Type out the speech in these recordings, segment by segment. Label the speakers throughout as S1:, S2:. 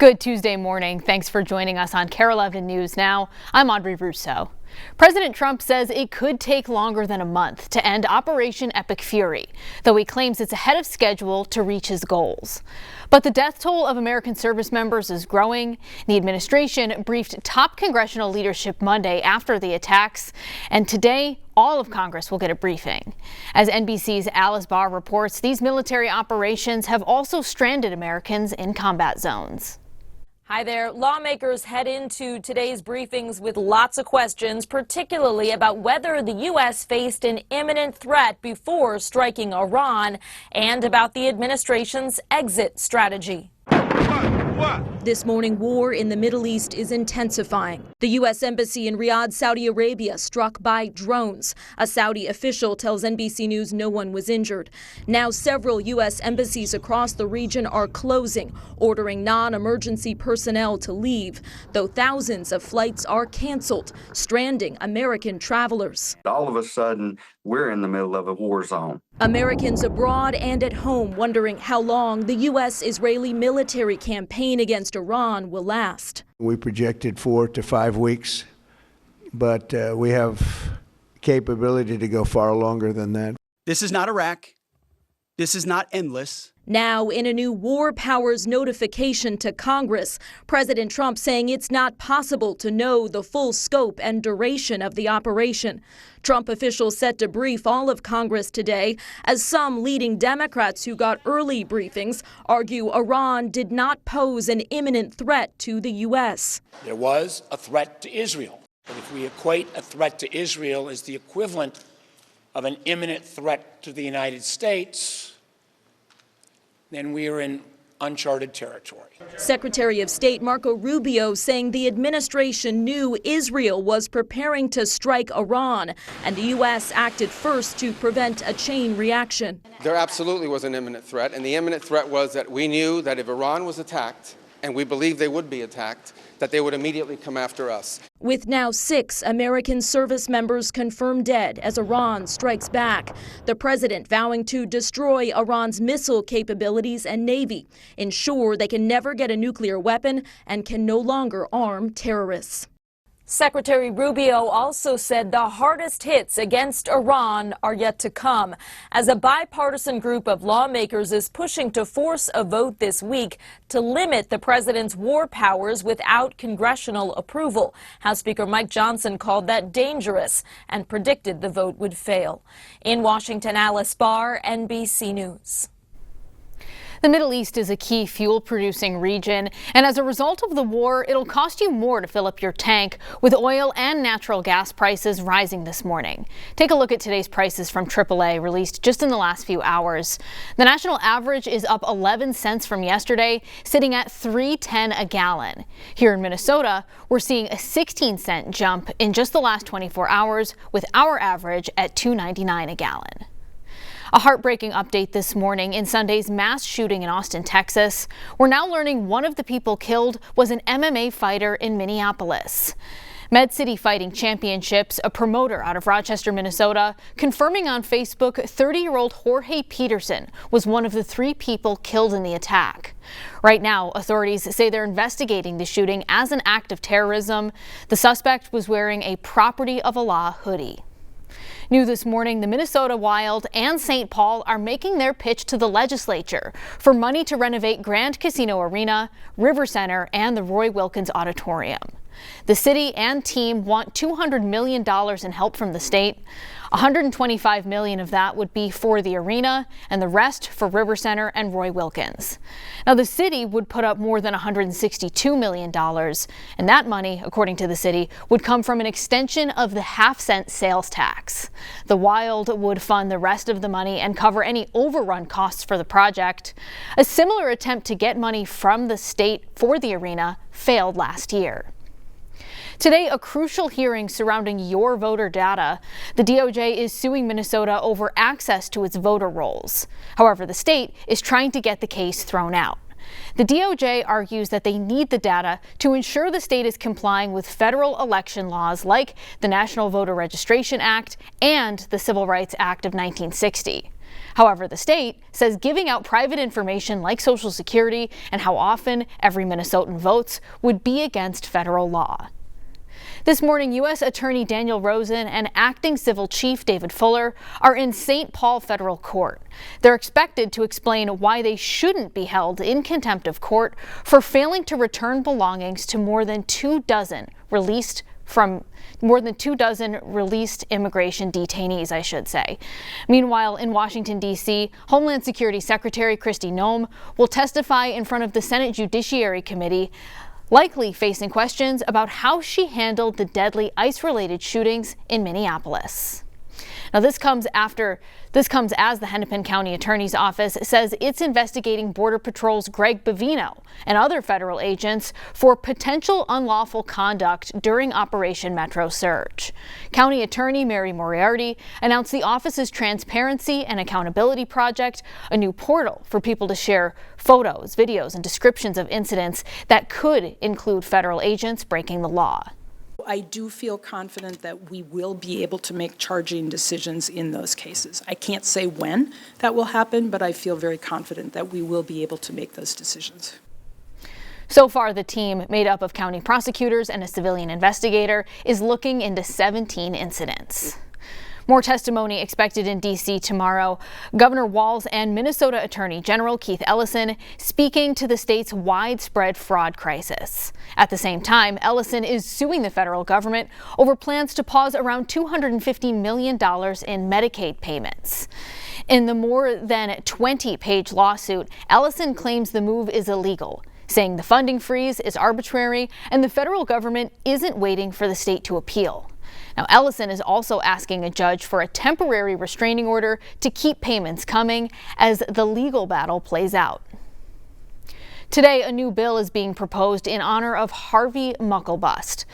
S1: Good Tuesday morning. Thanks for joining us on Kare 11 News Now. I'm Audrey Russo. President Trump says it could take longer than a month to end Operation Epic Fury, though he claims it's ahead of schedule to reach his goals. But the death toll of American service members is growing. The administration briefed top congressional leadership Monday after the attacks, and today all of Congress will get a briefing. As NBC's Alice Barr reports, these military operations have also stranded Americans in combat zones.
S2: Hi there. Lawmakers head into today's briefings with lots of questions, particularly about whether the U.S. faced an imminent threat before striking Iran and about the administration's exit strategy.
S3: This morning, war in the Middle East is intensifying. The U.S. Embassy in Riyadh, Saudi Arabia, struck by drones. A Saudi official tells NBC News no one was injured. Now, several U.S. embassies across the region are closing, ordering non-emergency personnel to leave, though thousands of flights are canceled, stranding American travelers.
S4: All of a sudden, we're in the middle of a war zone.
S3: Americans abroad and at home wondering how long the U.S.-Israeli military campaign against Iran will last.
S5: We projected 4 to 5 weeks, but we have capability to go far longer than that.
S6: This is not Iraq. This is not endless.
S3: Now, in a new war powers notification to Congress, President Trump saying it's not possible to know the full scope and duration of the operation. Trump officials set to brief all of Congress today, as some leading Democrats who got early briefings argue Iran did not pose an imminent threat to the U.S.
S7: There was a threat to Israel. But if we equate a threat to Israel as the equivalent of an imminent threat to the United States, then we are in uncharted territory.
S3: Secretary of State Marco Rubio saying the administration knew Israel was preparing to strike Iran, and the U.S. acted first to prevent a chain reaction.
S8: There absolutely was an imminent threat, and the imminent threat was that we knew that if Iran was attacked, and we believed they would be attacked, that they would immediately come after us.
S3: With now 6 American service members confirmed dead as Iran strikes back, the president vowing to destroy Iran's missile capabilities and navy, ensure they can never get a nuclear weapon and can no longer arm terrorists.
S2: Secretary Rubio also said the hardest hits against Iran are yet to come, as a bipartisan group of lawmakers is pushing to force a vote this week to limit the president's war powers without congressional approval. House Speaker Mike Johnson called that dangerous and predicted the vote would fail. In Washington, Alice Barr, NBC News.
S1: The Middle East is a key fuel-producing region, and as a result of the war, it'll cost you more to fill up your tank, with oil and natural gas prices rising this morning. Take a look at today's prices from AAA, released just in the last few hours. The national average is up 11 cents from yesterday, sitting at $3.10 a gallon. Here in Minnesota, we're seeing a 16-cent jump in just the last 24 hours, with our average at $2.99 a gallon. A heartbreaking update this morning in Sunday's mass shooting in Austin, Texas. We're now learning one of the people killed was an MMA fighter in Minneapolis. Med City Fighting Championships, a promoter out of Rochester, Minnesota, confirming on Facebook 30-year-old Jorge Peterson was one of the 3 people killed in the attack. Right now, authorities say they're investigating the shooting as an act of terrorism. The suspect was wearing a Property of Allah hoodie. New this morning, the Minnesota Wild and St. Paul are making their pitch to the legislature for money to renovate Grand Casino Arena, River Center, and the Roy Wilkins Auditorium. The city and team want $200 million in help from the state. $125 million of that would be for the arena, and the rest for River Center and Roy Wilkins. Now, the city would put up more than $162 million, and that money, according to the city, would come from an extension of the half-cent sales tax. The Wild would fund the rest of the money and cover any overrun costs for the project. A similar attempt to get money from the state for the arena failed last year. Today, a crucial hearing surrounding your voter data. The DOJ is suing Minnesota over access to its voter rolls. However, the state is trying to get the case thrown out. The DOJ argues that they need the data to ensure the state is complying with federal election laws like the National Voter Registration Act and the Civil Rights Act of 1960. However, the state says giving out private information like Social Security and how often every Minnesotan votes would be against federal law. This morning, U.S. Attorney Daniel Rosen and Acting Civil Chief David Fuller are in St. Paul Federal Court. They're expected to explain why they shouldn't be held in contempt of court for failing to return belongings to more than 24 released immigration detainees, I should say. Meanwhile, in Washington, D.C., Homeland Security Secretary Kristi Noem will testify in front of the Senate Judiciary Committee, likely facing questions about how she handled the deadly ICE-related shootings in Minneapolis. Now, this comes as the Hennepin County Attorney's Office says it's investigating Border Patrol's Greg Bavino and other federal agents for potential unlawful conduct during Operation Metro Surge. County Attorney Mary Moriarty announced the office's Transparency and Accountability Project, a new portal for people to share photos, videos, and descriptions of incidents that could include federal agents breaking the law.
S9: I do feel confident that we will be able to make charging decisions in those cases. I can't say when that will happen, but I feel very confident that we will be able to make those decisions.
S1: So far, the team, made up of county prosecutors and a civilian investigator, is looking into 17 incidents. More testimony expected in D.C. tomorrow. Governor Walz and Minnesota Attorney General Keith Ellison speaking to the state's widespread fraud crisis. At the same time, Ellison is suing the federal government over plans to pause around $250 million in Medicaid payments. In the more than 20-page lawsuit, Ellison claims the move is illegal, saying the funding freeze is arbitrary and the federal government isn't waiting for the state to appeal. Now, Ellison is also asking a judge for a temporary restraining order to keep payments coming as the legal battle plays out. Today, a new bill is being proposed in honor of Harvey Mucklebust.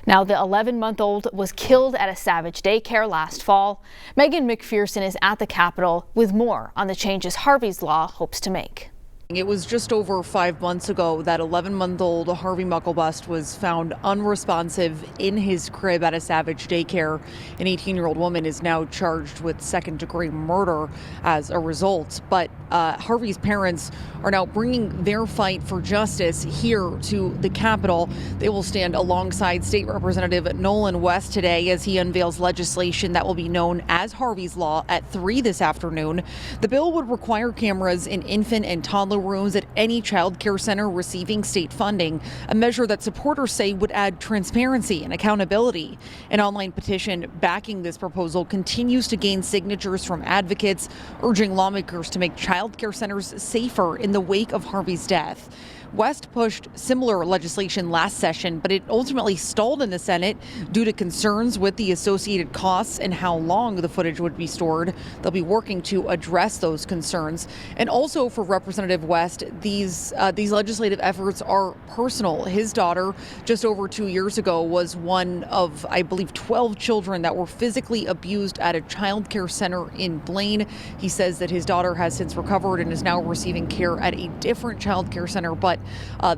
S1: Now, the 11-month-old was killed at a Savage daycare last fall. Megan McPherson is at the Capitol with more on the changes Harvey's law hopes to make.
S10: It was just over 5 months ago that 11-month-old Harvey Mucklebust was found unresponsive in his crib at a Savage daycare. An 18-year-old woman is now charged with second-degree murder as a result. But Harvey's parents are now bringing their fight for justice here to the Capitol. They will stand alongside State Representative Nolan West today as he unveils legislation that will be known as Harvey's Law at 3 this afternoon. The bill would require cameras in infant and toddler rooms at any child care center receiving state funding, a measure that supporters say would add transparency and accountability. An online petition backing this proposal continues to gain signatures from advocates, urging lawmakers to make child care centers safer in the wake of Harvey's death. West pushed similar legislation last session, but it ultimately stalled in the Senate due to concerns with the associated costs and how long the footage would be stored. They'll be working to address those concerns. And also for Representative West, these legislative efforts are personal. His daughter, just over 2 years ago, was one of, I believe, 12 children that were physically abused at a child care center in Blaine. He says that his daughter has since recovered and is now receiving care at a different child care center, but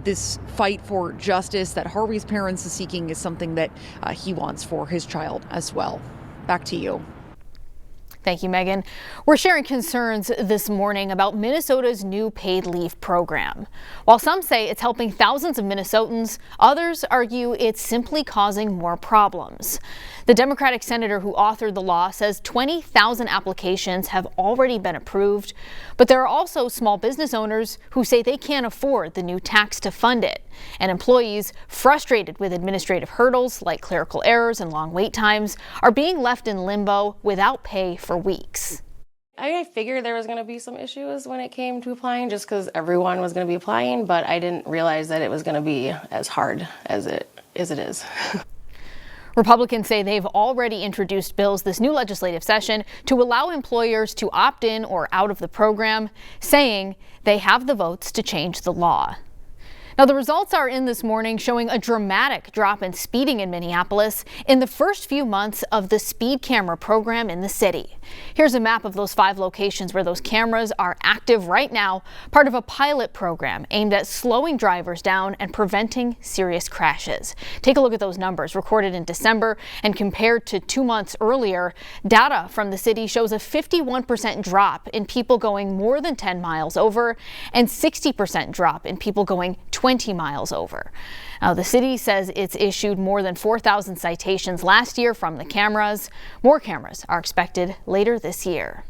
S10: this fight for justice that Harvey's parents are seeking is something that he wants for his child as well. Back to you.
S1: Thank you, Megan. We're sharing concerns this morning about Minnesota's new paid leave program. While some say it's helping thousands of Minnesotans, others argue it's simply causing more problems. The Democratic senator who authored the law says 20,000 applications have already been approved, but there are also small business owners who say they can't afford the new tax to fund it, and employees frustrated with administrative hurdles like clerical errors and long wait times are being left in limbo without pay for weeks.
S11: I figured there was going to be some issues when it came to applying just because everyone was going to be applying, but I didn't realize that it was going to be as hard as it is.
S1: Republicans say they've already introduced bills this new legislative session to allow employers to opt in or out of the program, saying they have the votes to change the law. Now, the results are in this morning, showing a dramatic drop in speeding in Minneapolis in the first few months of the speed camera program in the city. Here's a map of those 5 locations where those cameras are active right now, part of a pilot program aimed at slowing drivers down and preventing serious crashes. Take a look at those numbers recorded in December and compared to 2 months earlier. Data from the city shows a 51% drop in people going more than 10 miles over and 60% drop in people going 20 miles over. Now, the city says it's issued more than 4,000 citations last year from the cameras. More cameras are expected later this year.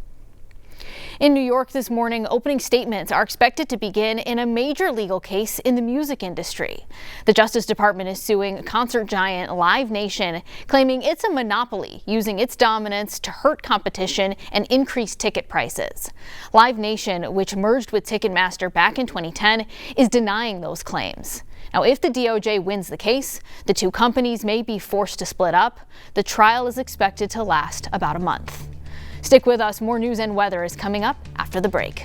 S1: In New York this morning, opening statements are expected to begin in a major legal case in the music industry. The Justice Department is suing concert giant Live Nation, claiming it's a monopoly, using its dominance to hurt competition and increase ticket prices. Live Nation, which merged with Ticketmaster back in 2010, is denying those claims. Now, if the DOJ wins the case, the 2 companies may be forced to split up. The trial is expected to last about a month. Stick with us. More news and weather is coming up after the break.